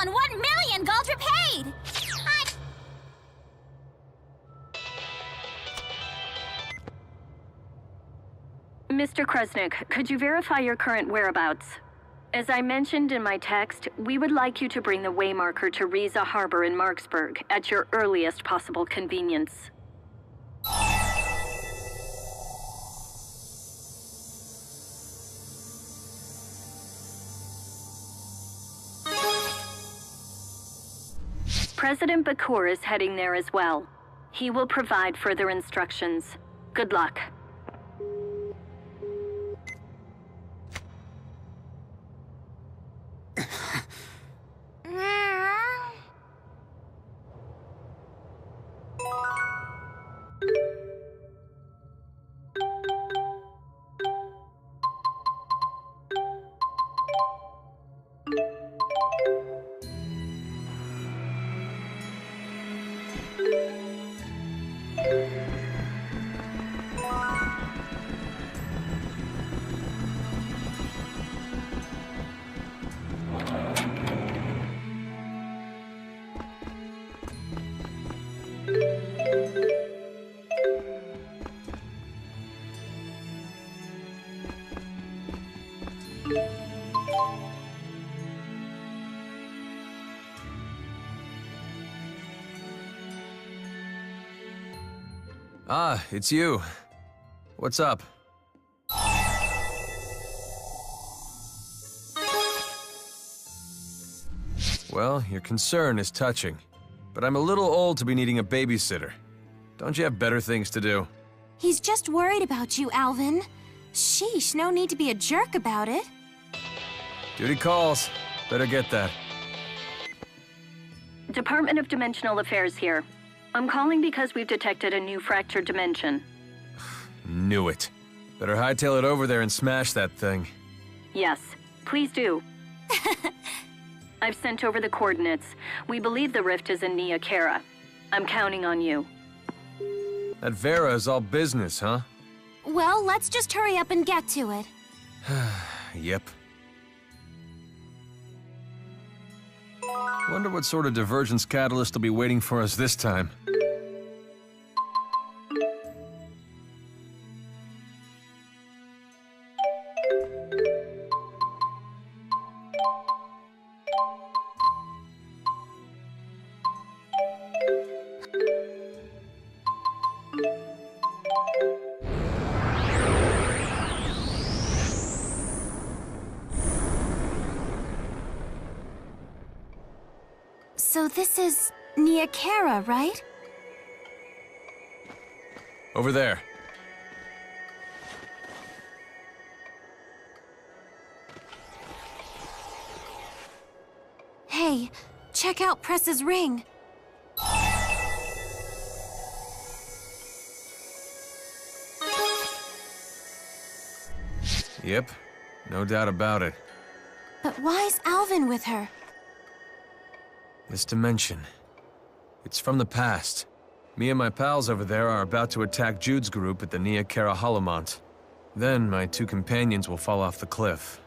on 1,000,000 gold repaid! Mr. Kresnik, could you verify your current whereabouts? As I mentioned in my text, we would like you to bring the waymarker to Riza Harbor in Marksburg at your earliest possible convenience. President Bakur is heading there as well. He will provide further instructions. Good luck. Ah, it's you. What's up? Well, your concern is touching, but I'm a little old to be needing a babysitter. Don't you have better things to do? He's just worried about you, Alvin. Sheesh, no need to be a jerk about it. Duty calls. Better get that. Department of Dimensional Affairs here. I'm calling because we've detected a new fractured dimension. Knew it. Better hightail it over there and smash that thing. Yes, please do. I've sent over the coordinates. We believe the rift is in Nia Kara. I'm counting on you. That Vera is all business, huh? Well, let's just hurry up and get to it. Yep. Wonder what sort of divergence catalyst will be waiting for us this time. So this is Nia Kara, right? Over there. Hey, check out Press's ring. Yep, no doubt about it. But why's Alvin with her? This dimension. It's from the past. Me and my pals over there are about to attack Jude's group at the Nia Kara Holomont. Then my two companions will fall off the cliff.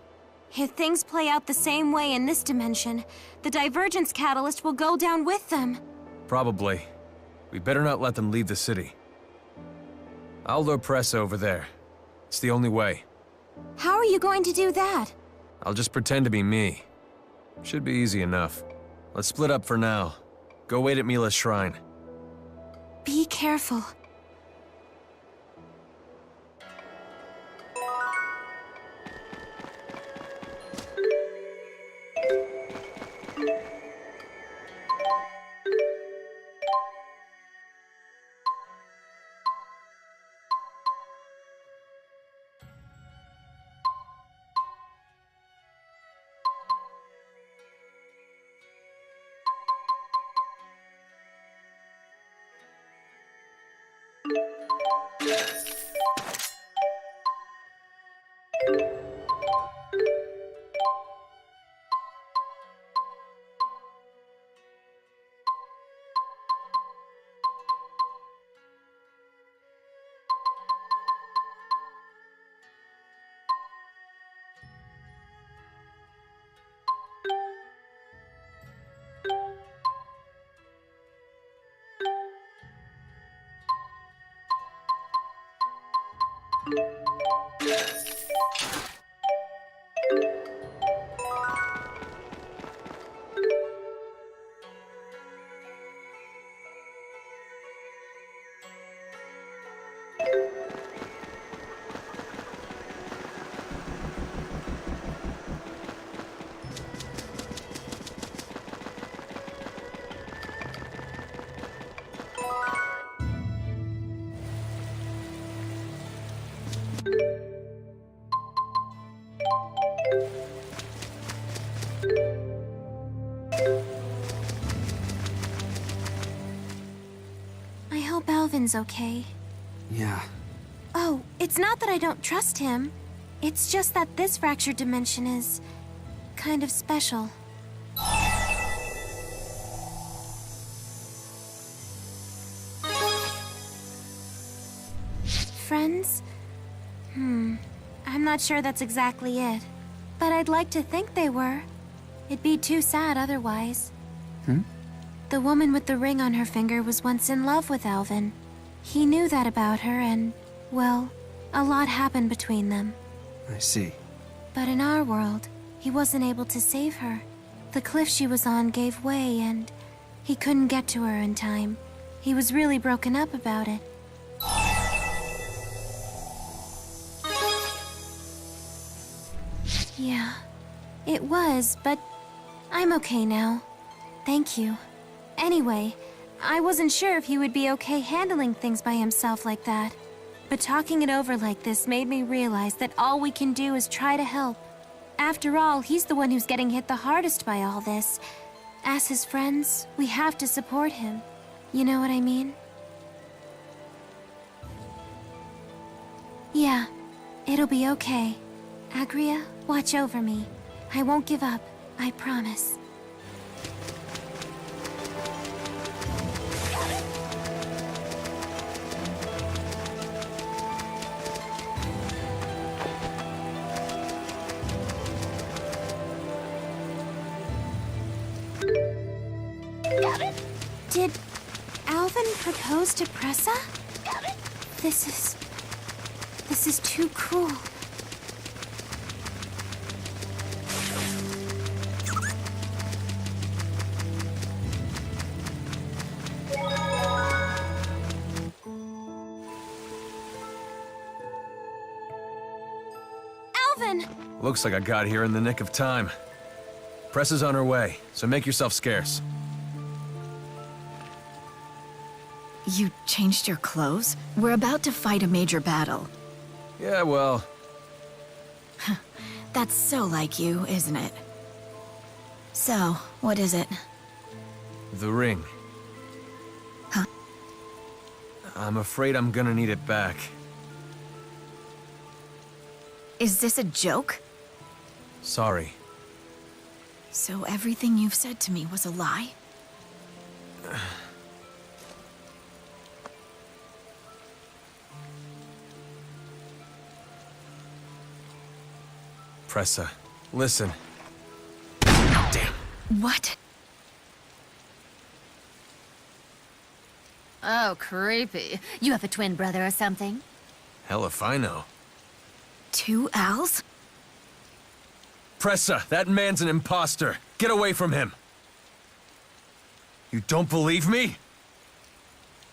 If things play out the same way in this dimension, the divergence catalyst will go down with them. Probably. We better not let them leave the city. I'll lure Press over there. It's the only way. How are you going to do that? I'll just pretend to be me. Should be easy enough. Let's split up for now. Go wait at Mila's shrine. Be careful. I hope Alvin's okay. Yeah. Oh, it's not that I don't trust him. It's just that this fractured dimension is kind of special. Friends? I'm not sure that's exactly it. But I'd like to think they were. It'd be too sad otherwise. The woman with the ring on her finger was once in love with Alvin. He knew that about her and, well, a lot happened between them. I see. But in our world, he wasn't able to save her. The cliff she was on gave way and he couldn't get to her in time. He was really broken up about it. Yeah, it was, but I'm okay now. Thank you. Anyway, I wasn't sure if he would be okay handling things by himself like that. But talking it over like this made me realize that all we can do is try to help. After all, he's the one who's getting hit the hardest by all this. As his friends, we have to support him. You know what I mean? Yeah, it'll be okay. Agria, watch over me. I won't give up, I promise. Did Alvin propose to Pressa? This is too cruel. Alvin! Looks like I got here in the nick of time. Press is on her way, so make yourself scarce. You changed your clothes? We're about to fight a major battle. Yeah, well, That's so like you, isn't it? So, what is it? the ring. Huh? I'm afraid I'm gonna need it back. Is this a joke? Sorry. So everything you've said to me was a lie? Pressa, listen. Damn. What? Oh, creepy. You have a twin brother or something? Hell if I know. 2 Als? Pressa, that man's an imposter. Get away from him. You don't believe me?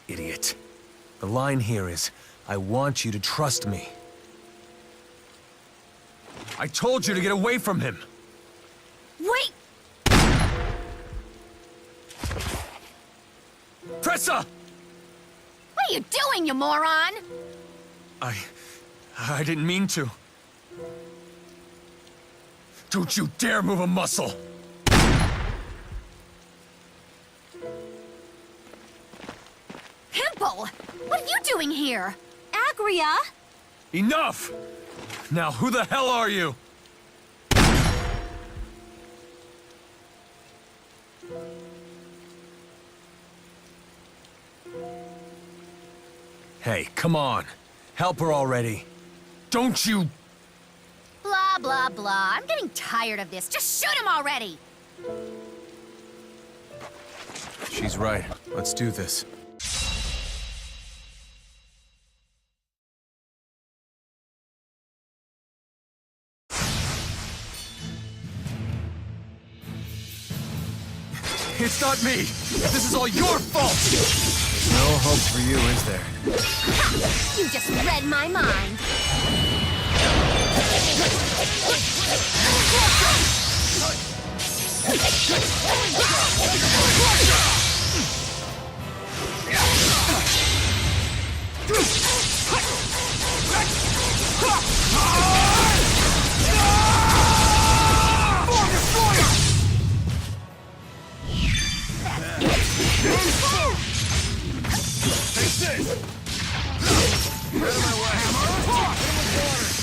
Idiot. The line here is, I want you to trust me. I told you to get away from him. Wait! Pressa! What are you doing, you moron? I didn't mean to. Don't you dare move a muscle! Pimple! What are you doing here? Agria! Enough! Now, who the hell are you? Hey, come on. Help her already. Don't you... Blah, blah, blah. I'm getting tired of this. Just shoot him already! She's right. Let's do this. It's not me! This is all your fault! No hope for you, is there? Ha! You just read my mind.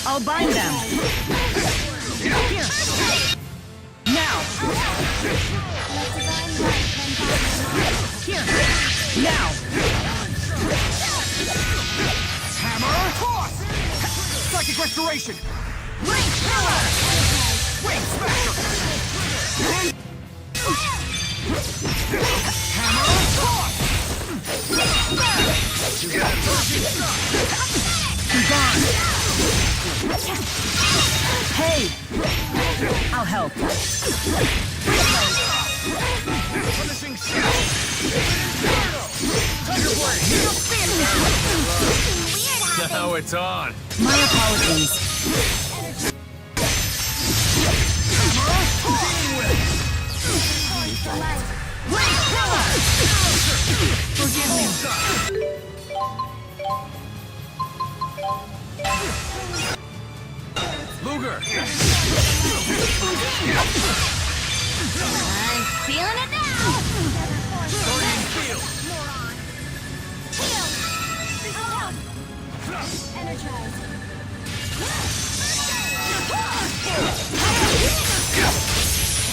I'll bind them. Here. Now. Here. Now. Hammer! Toss! Psychic restoration! Ring killer! Wing smasher! Hammer! Toss! You got it. Gone. Hey! I'll help. Punishing shot! Tiger blade! Now it's on! My apologies. Forgive me. Luger! I'm feeling it now. Guardian field!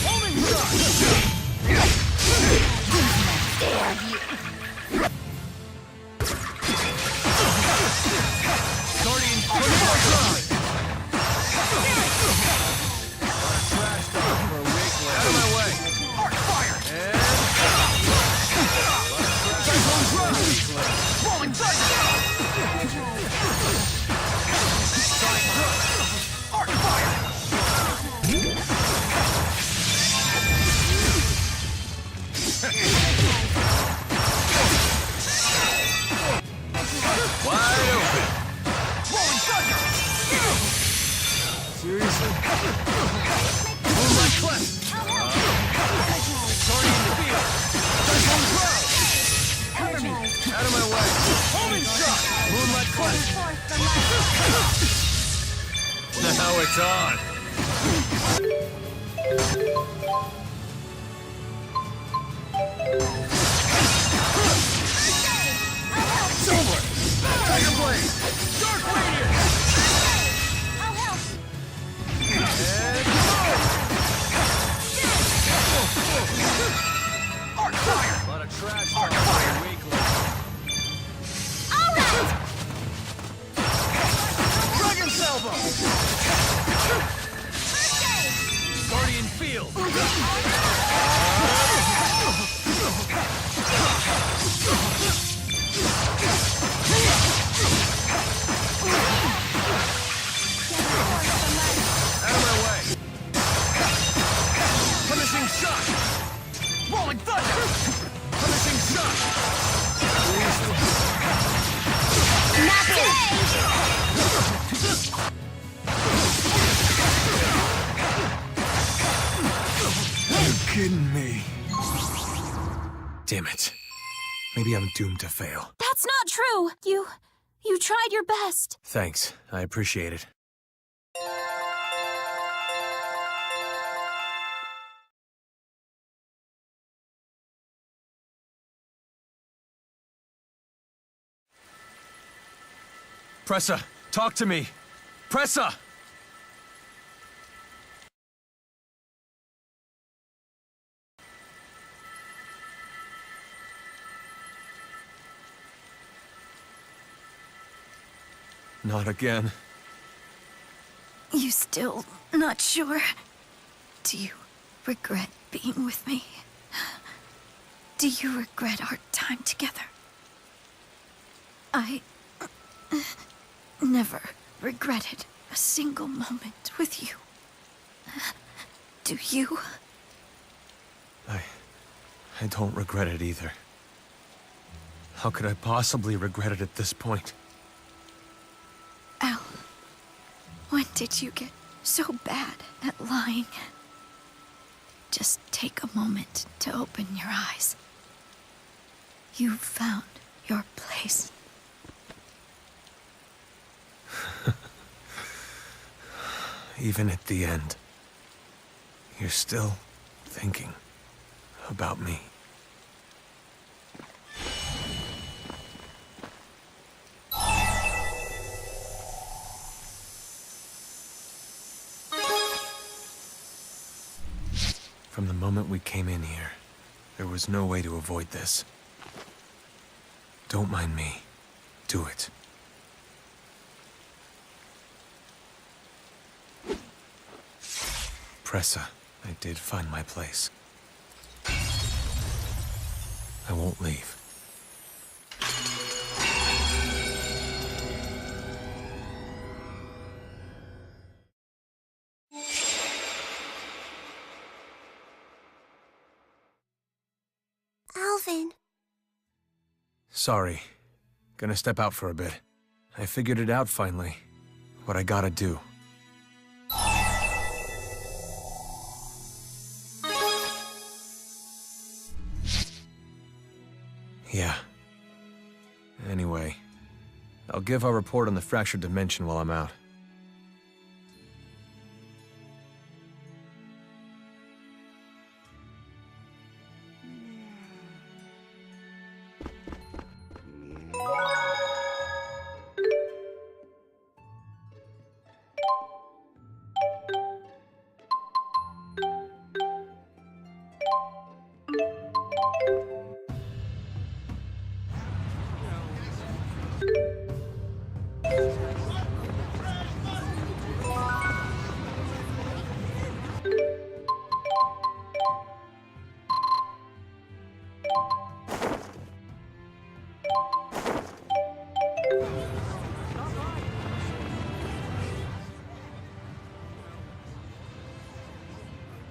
Homing shot! Guardian field! Trash dog for a weak leg. Out of my way! Arc fire! And... Cyclone drive! Rolling thunder! Sonic thrust! Arc fire! Wide open! Rolling thunder! Seriously? Moonlight cleft! Guardian field! Cyclone drive! Cover me. Out of my way! Homing shot! Moonlight cleft! Now it's on! Silver! Tiger blade! Dark radiant! Arc fire! A lot of trash Arc talk fire! for a weak leg. All right. Dragon salvo! Guardian field! Out of my way! Punishing shot! Rolling thunder! Punishing shot! Not today. You kidding me? Damn it. Maybe I'm doomed to fail. That's not true. You tried your best. Thanks. I appreciate it. Pressa, talk to me! Pressa! Not again. You still not sure? Do you regret being with me? Do you regret our time together? I never regretted a single moment with you. Do you? I don't regret it either. How could I possibly regret it at this point? Al, when did you get so bad at lying? Just take a moment to open your eyes. You found your place. Even at the end, you're still thinking about me. From the moment we came in here, there was no way to avoid this. Don't mind me. Do it. Pressa, I did find my place. I won't leave. Alvin. Sorry. Gonna step out for a bit. I figured it out finally. What I gotta do. Yeah. Anyway, I'll give our report on the fractured dimension while I'm out.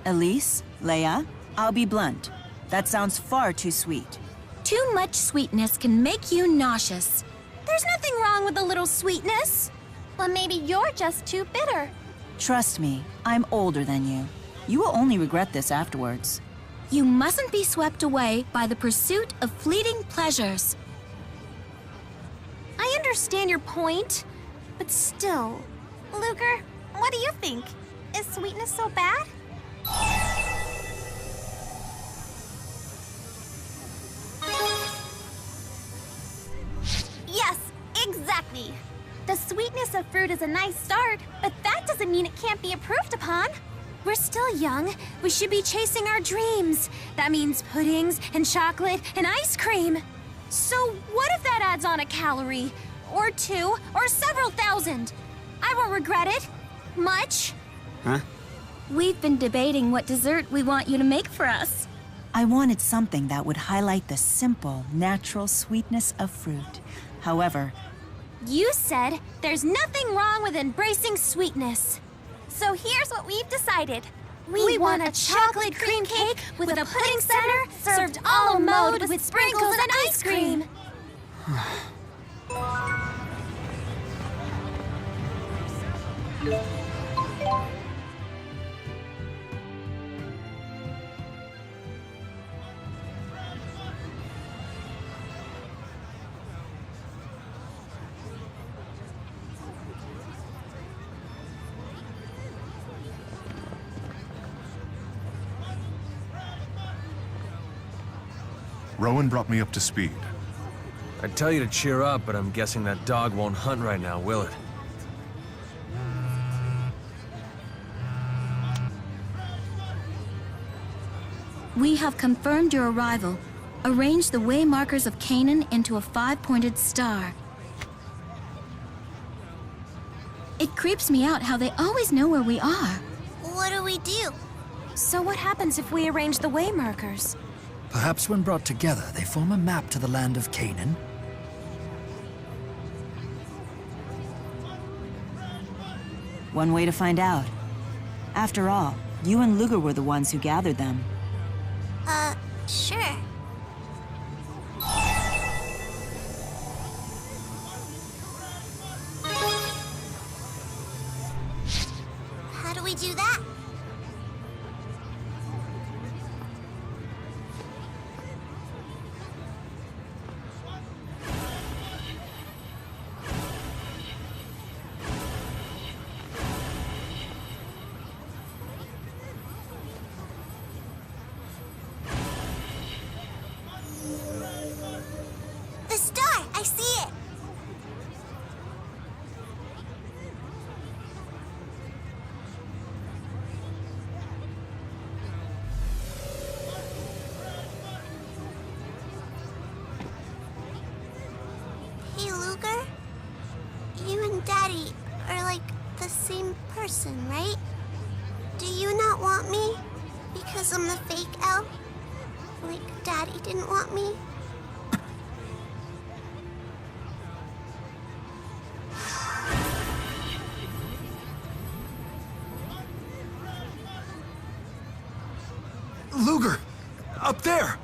Elise, Leia, I'll be blunt. That sounds far too sweet. Too much sweetness can make you nauseous. There's nothing wrong with a little sweetness. Well, maybe you're just too bitter. Trust me, I'm older than you. You will only regret this afterwards. You mustn't be swept away by the pursuit of fleeting pleasures. I understand your point, but still. Luger, what do you think? Is sweetness so bad? Yes, exactly. The sweetness of fruit is a nice start, but that doesn't mean it can't be improved upon. We're still young. We should be chasing our dreams. That means puddings and chocolate and ice cream. So what if that adds on a calorie? Or 2, or several thousand? I won't regret it. Much. Huh? We've been debating what dessert we want you to make for us. I wanted something that would highlight the simple, natural sweetness of fruit. However, You said there's nothing wrong with embracing sweetness. So here's what we've decided. We want a chocolate cream cake with a pudding center served a la mode with sprinkles and ice cream. Rowan brought me up to speed. I'd tell you to cheer up, but I'm guessing that dog won't hunt right now, will it? We have confirmed your arrival. Arrange the way markers of Canaan into a 5-pointed star. It creeps me out how they always know where we are. What do we do? So what happens if we arrange the way markers? Perhaps when brought together, they form a map to the land of Canaan. one way to find out. After all, you and Luger were the ones who gathered them. Sure. How do we do that? The star! I see it! Hey, Luger? You and Daddy are like the same person, right? Do you not want me? Because I'm the fake elf? Like Daddy didn't want me? Luger! Up there!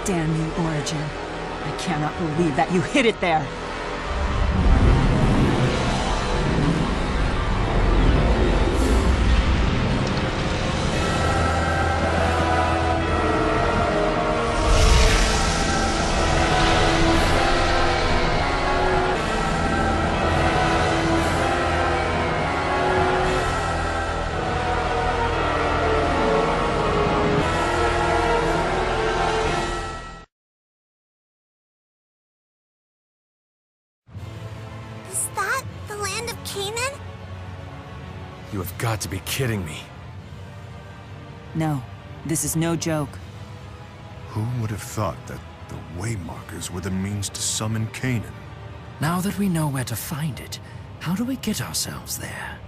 Damn you, Origin. I cannot believe that you hid it there. Is that the land of Canaan? You have got to be kidding me. No, this is no joke. Who would have thought that the Waymarkers were the means to summon Canaan? Now that we know where to find it, how do we get ourselves there?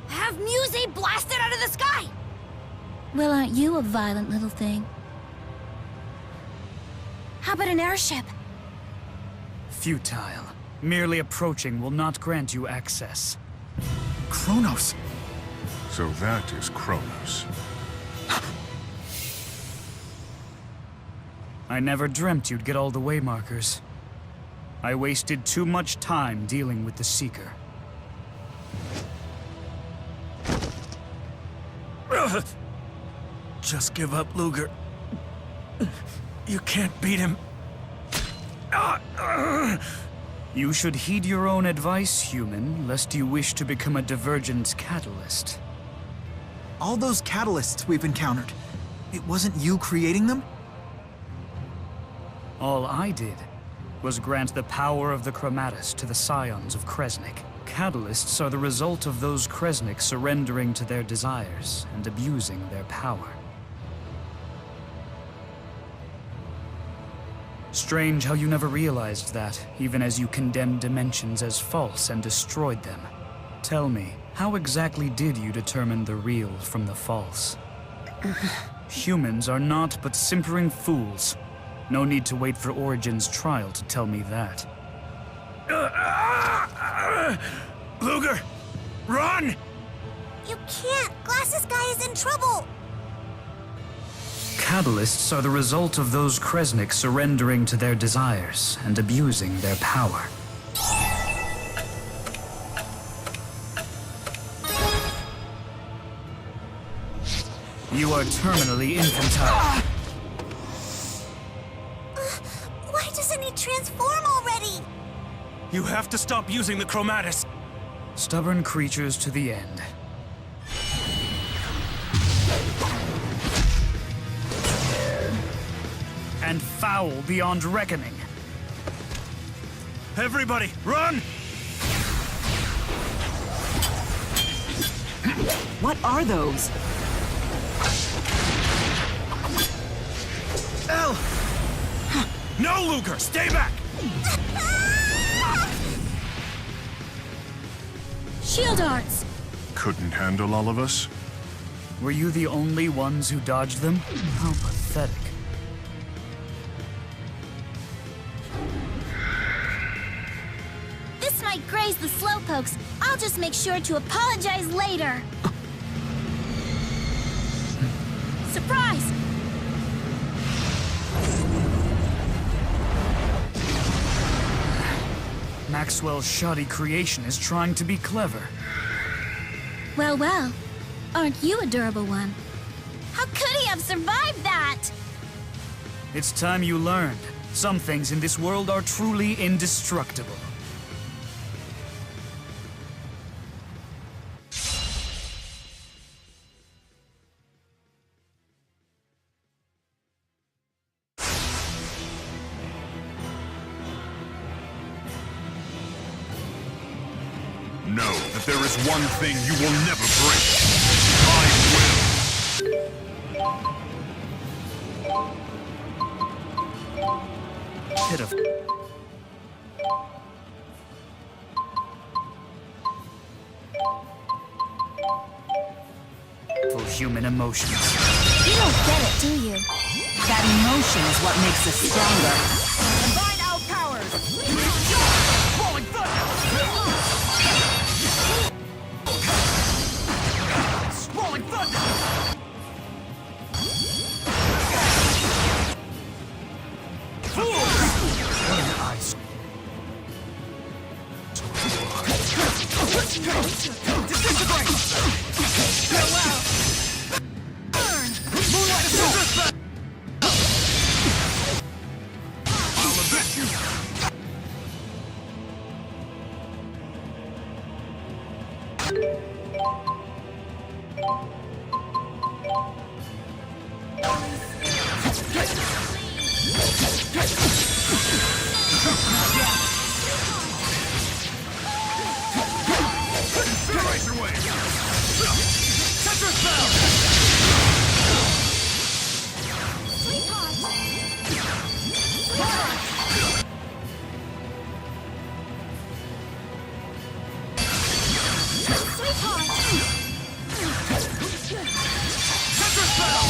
Have Muse blasted out of the sky! Well, aren't you a violent little thing? How about an airship? Futile. Merely approaching will not grant you access. Kronos! So that is Kronos. I never dreamt you'd get all the Waymarkers. I wasted too much time dealing with the Seeker. Just give up, Luger. You can't beat him. You should heed your own advice, human, lest you wish to become a divergent catalyst. All those catalysts we've encountered, it wasn't you creating them? All I did was grant the power of the Chromatus to the scions of Kresnik. Catalysts are the result of those Kresnik surrendering to their desires and abusing their power. Strange how you never realized that, even as you condemned dimensions as false and destroyed them. Tell me, how exactly did you determine the real from the false? Humans are not but simpering fools. No need to wait for Origin's trial to tell me that. Luger! Run! You can't! Glasses guy is in trouble! Catalysts are the result of those Kresnik surrendering to their desires and abusing their power. You are terminally infantile. Why doesn't he transform already? You have to stop using the Chromatus. Stubborn creatures to the end. And foul beyond reckoning. Everybody, run! What are those? L! No, Luger! Stay back! Shield arts! Couldn't handle all of us? Were you the only ones who dodged them? How pathetic. This might graze the slowpokes. I'll just make sure to apologize later. Surprise! Maxwell's shoddy creation is trying to be clever. Well, well. Aren't you a durable one? How could he have survived that? It's time you learned. Some things in this world are truly indestructible. Know that there is one thing you will never break. I will. Pitiful. For human emotions. You don't get it, do you? That emotion is what makes us stronger. Combine our powers! Rolling thunder! Rolling thunder! Eyes. Disintegrate! Farewell! Burn! Moonlight assault! I'll avenge you! Razor wave! Tetris spell! Tetris spell!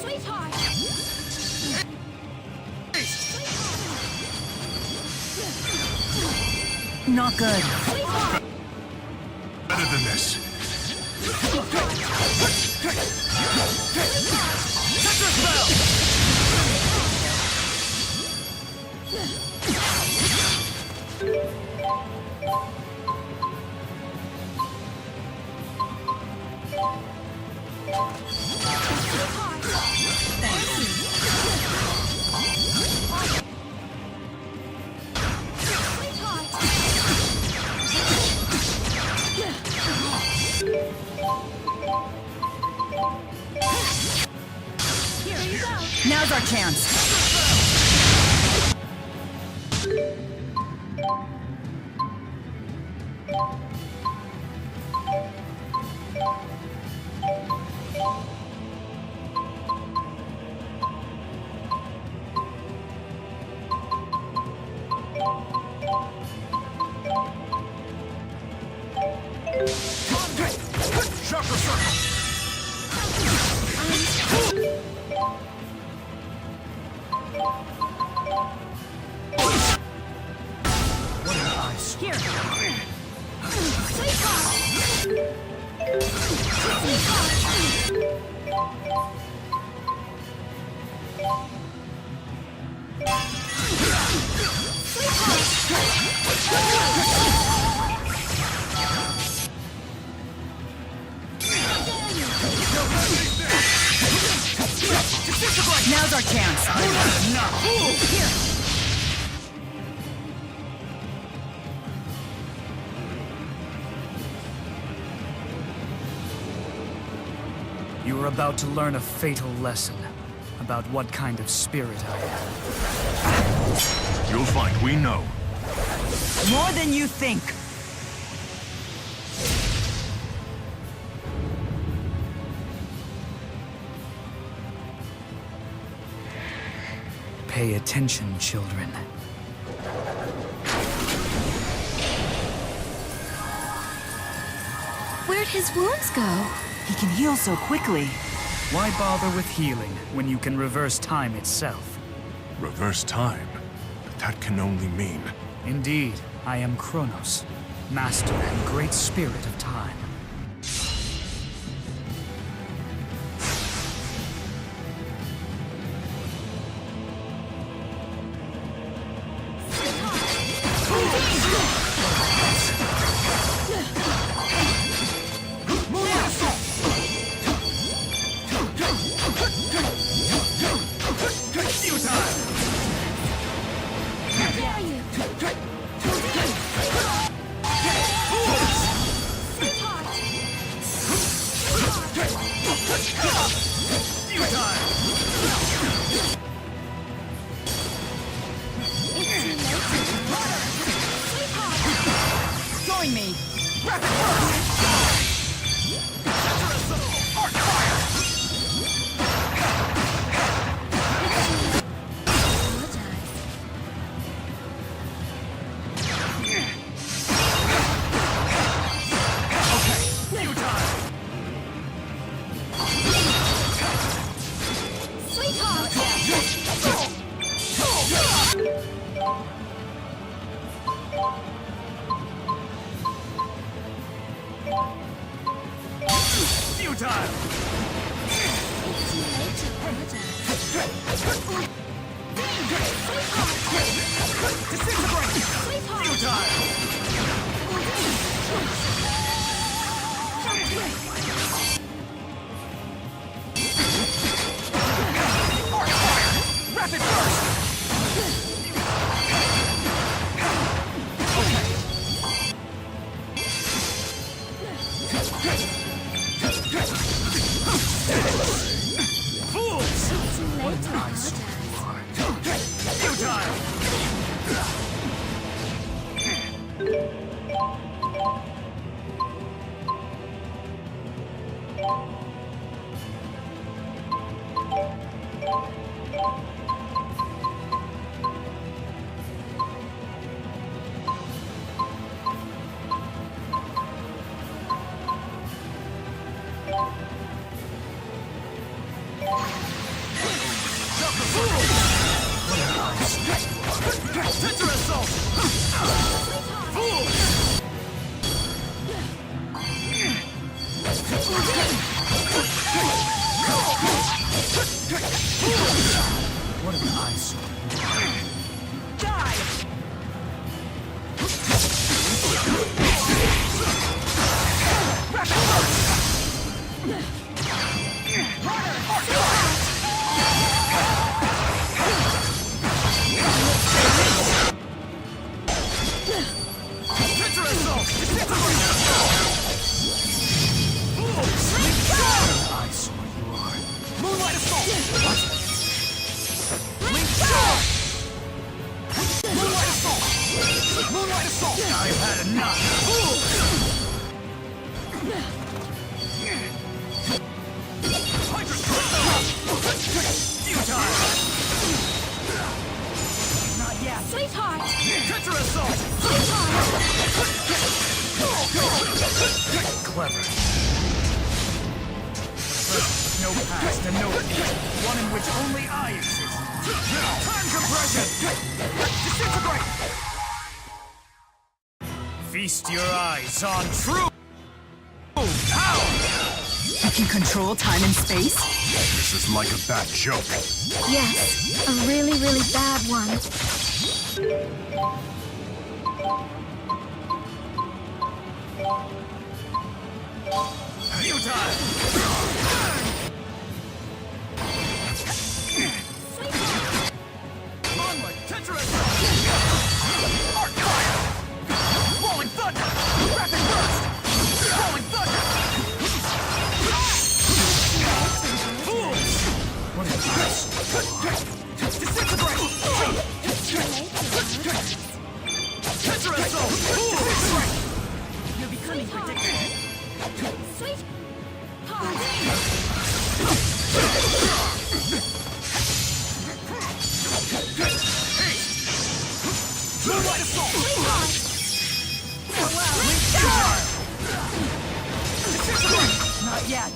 Sweetheart! Not good. Better than this. Tetris spell! Now's our chance. Chakra circle! What an ice! Here! You are about to learn a fatal lesson about what kind of spirit I am. You'll find we know. More than you think. Pay attention, children. Where'd his wounds go? He can heal so quickly. Why bother with healing when you can reverse time itself? Reverse time? But that can only mean... Indeed, I am Kronos, master and great spirit of time. Join me. What an eyesore. I've had enough. Not yet. Sweetheart! Counter assault! Clever. No past and no future. One in which only I exist. Time compression! Disintegrate! Feast your eyes on true power! You can control time and space? This is like a bad joke. Yes, a really, really bad one. Onward! Counter assault! Arc fire! Rolling thunder! Rapid burst! Rolling thunder! Not yet.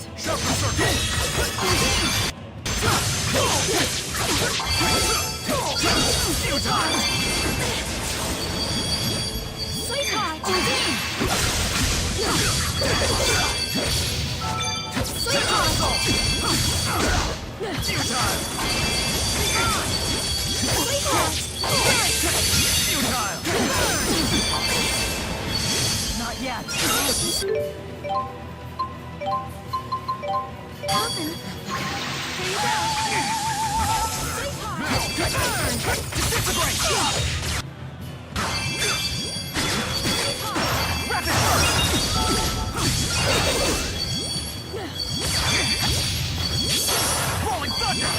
Not yet. Calvin, here you go. Rolling thunder!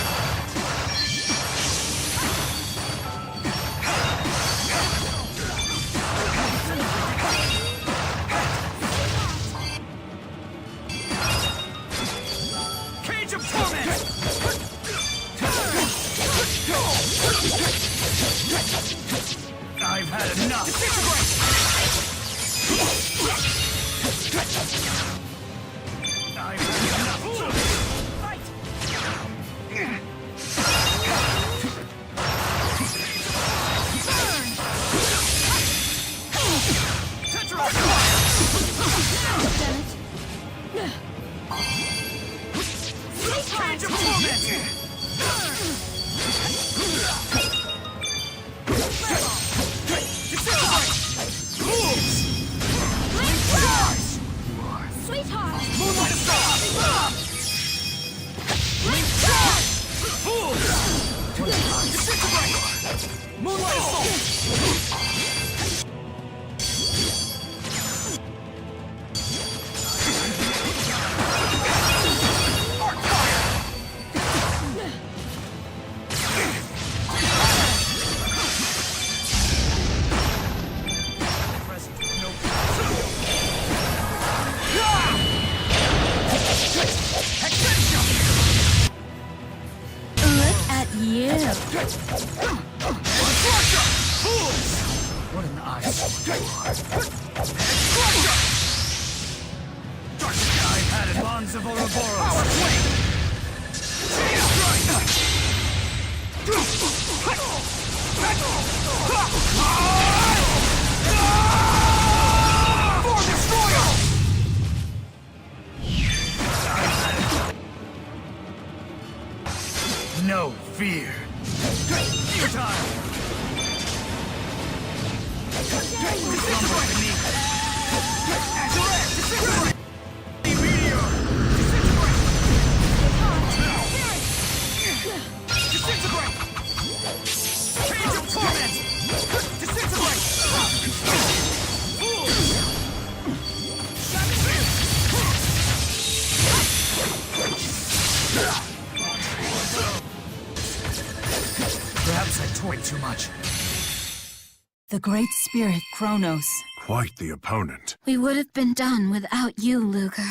Cage of torment! I've had enough! I've had enough! Fight! Cage of torment! Sweetheart! Moonlight assault! Link charge! Fools! Disintegrate! Moonlight assault! Arc fire! Look at you. What an eyesore you are. I've had it. Bonds of Ouroboros. Power flame! Form destroyer! No fear. Futile! Crumble beneath. Azure! Disintegrate! Meteor! Disintegrate! Disintegrate! Cage of torment! Disintegrate! Perhaps I toyed too much. The Great Spirit, Kronos. Quite the opponent. We would have been done without you, Luger.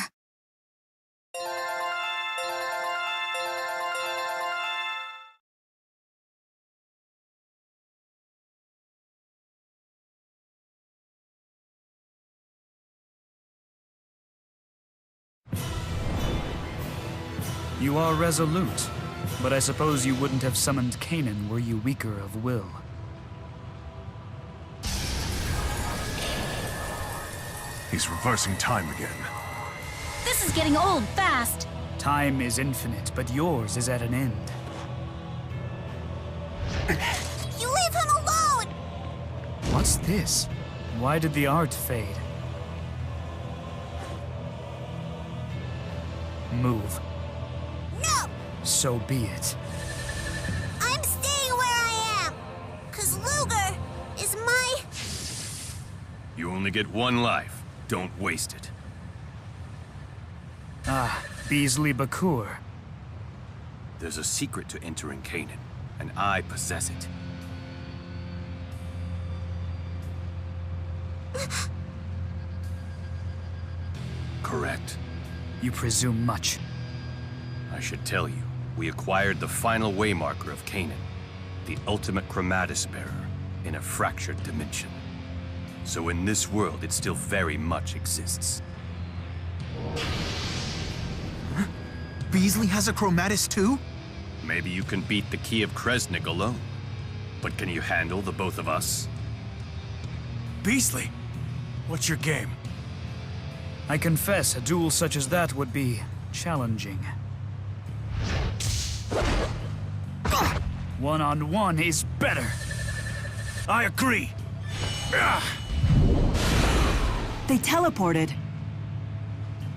You are resolute, but I suppose you wouldn't have summoned Kanan were you weaker of will. He's reversing time again. This is getting old fast. Time is infinite, but yours is at an end. You leave him alone! What's this? Why did the art fade? Move. No! So be it. I'm staying where I am! 'Cause Luger is my... You only get one life. Don't waste it. Ah, Beasley Bakur. There's a secret to entering Canaan, and I possess it. correct? You presume much. I should tell you, we acquired the final waymarker of Canaan, the ultimate chromatis bearer, in a fractured dimension. So in this world, it still very much exists. Huh? Beasley has a chromatis too? Maybe you can beat the Key of Kresnik alone. But can you handle the both of us? Beasley, what's your game? I confess, a duel such as that would be challenging. One-on-one is better. I agree. They teleported.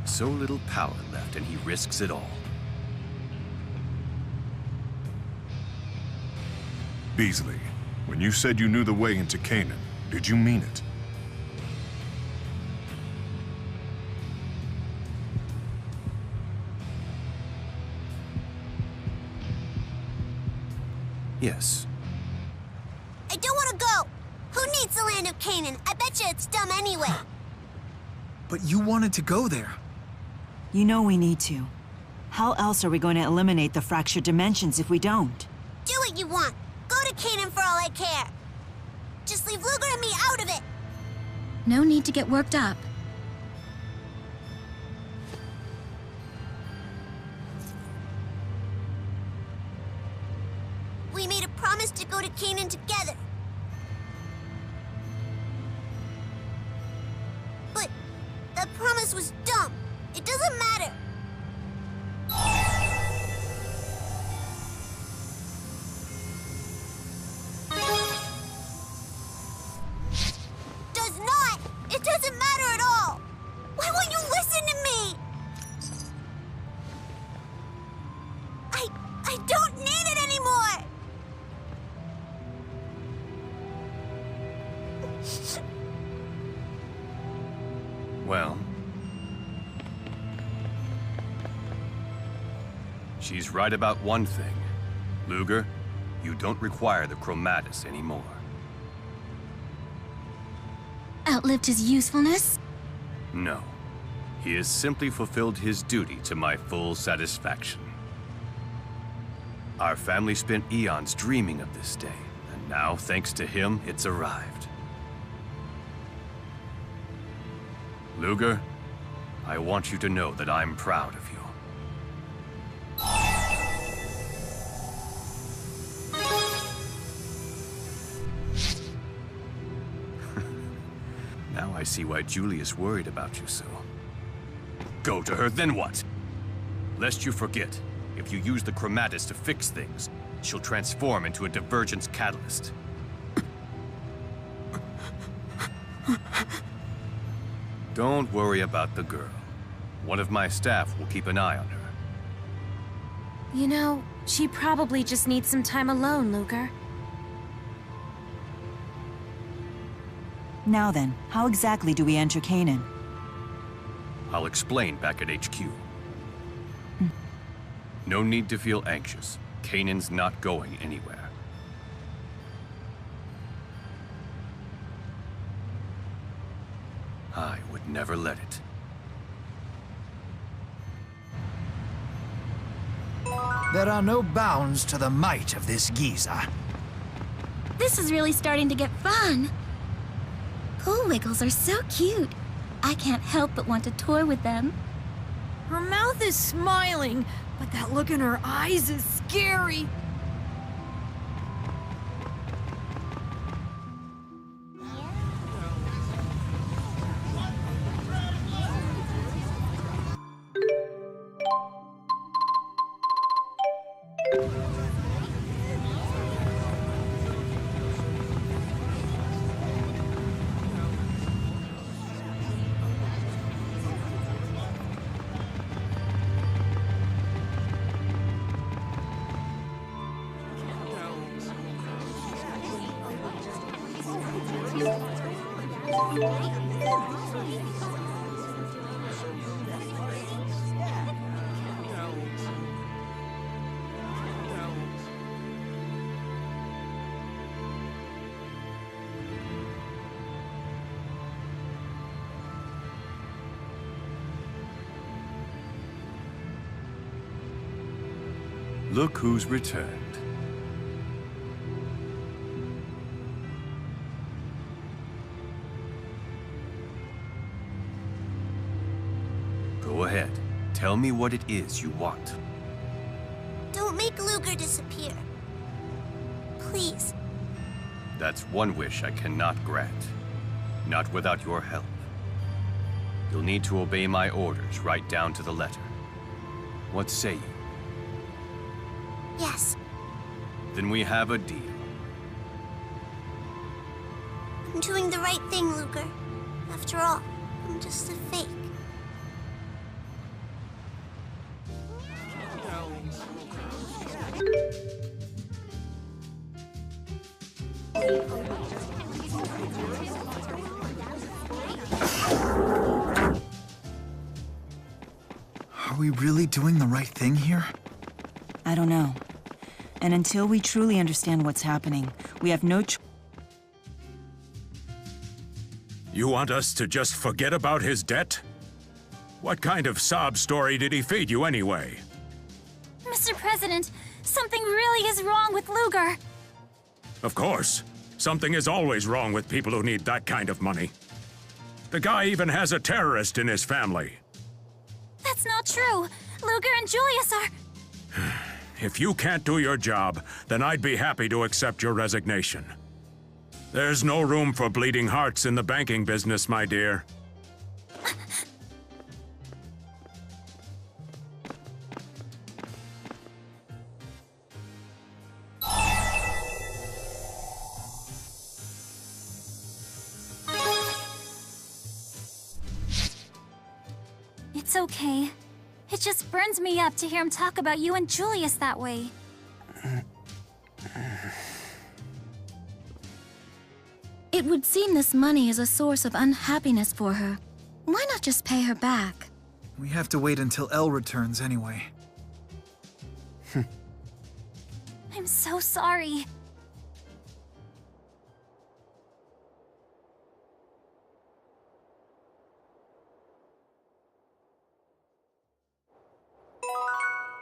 So little power left, and he risks it all. Beasley, when you said you knew the way into Canaan, did you mean it? Yes. I don't want to go! Who needs the land of Canaan? I bet you it's dumb anyway. But you wanted to go there. You know we need to. How else are we going to eliminate the fractured dimensions if we don't? Do what you want. Go to Canaan for all I care. Just leave Luger and me out of it. No need to get worked up. We made a promise to go to Canaan together. But that promise was dumb. It doesn't matter. Does not! It doesn't matter at all! Why won't you listen to me? I don't need it anymore! Well... she's right about one thing. Luger, you don't require the chromatis anymore. Outlived his usefulness? No. He has simply fulfilled his duty to my full satisfaction. Our family spent eons dreaming of this day, and now, thanks to him, it's arrived. Luger, I want you to know that I'm proud of you. Now I see why Julia's worried about you so. Go to her, then what? Lest you forget, if you use the chromatis to fix things, she'll transform into a divergence catalyst. Don't worry about the girl. One of my staff will keep an eye on her. You know, she probably just needs some time alone, Luger. Now then, how exactly do we enter Canaan? I'll explain back at HQ. No need to feel anxious. Canaan's not going anywhere. I would never let it. There are no bounds to the might of this Giza. This is really starting to get fun. Pool wiggles are so cute. I can't help but want to toy with them. Her mouth is smiling, but that look in her eyes is scary. Look who's returned. Go ahead. Tell me what it is you want. Don't make Luger disappear. Please. That's one wish I cannot grant. Not without your help. You'll need to obey my orders right down to the letter. What say you? Yes. Then we have a deal. I'm doing the right thing, Luger. After all, I'm just a fake. Are we really doing the right thing here? I don't know. And until we truly understand what's happening, we have no choice. You want us to just forget about his debt? What kind of sob story did he feed you anyway? Mr. President, something really is wrong with Luger. Of course. Something is always wrong with people who need that kind of money. The guy even has a terrorist in his family. That's not true. Luger and Julius are... If you can't do your job, then I'd be happy to accept your resignation. There's no room for bleeding hearts in the banking business, my dear. It's okay. It just burns me up to hear him talk about you and Julius that way. It would seem this money is a source of unhappiness for her. Why not just pay her back? We have to wait until Elle returns anyway. I'm so sorry.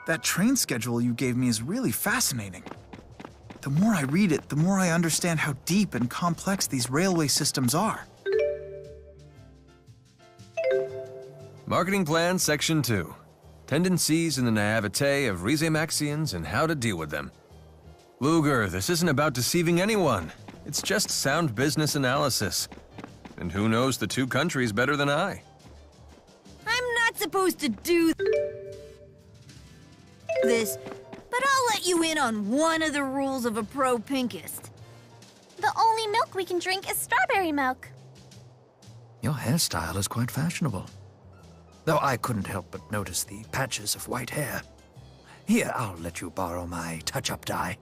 That train schedule you gave me is really fascinating. The more I read it, the more I understand how deep and complex these railway systems are. Marketing Plan, Section 2. Tendencies and the naivete of Rizemaxians and how to deal with them. Luger, this isn't about deceiving anyone. It's just sound business analysis. And who knows the two countries better than I? I'm not supposed to do this, but I'll let you in on one of the rules of a pro-pinkist. The only milk we can drink is strawberry milk. Your hairstyle is quite fashionable. Though I couldn't help but notice the patches of white hair. Here, I'll let you borrow my touch-up dye.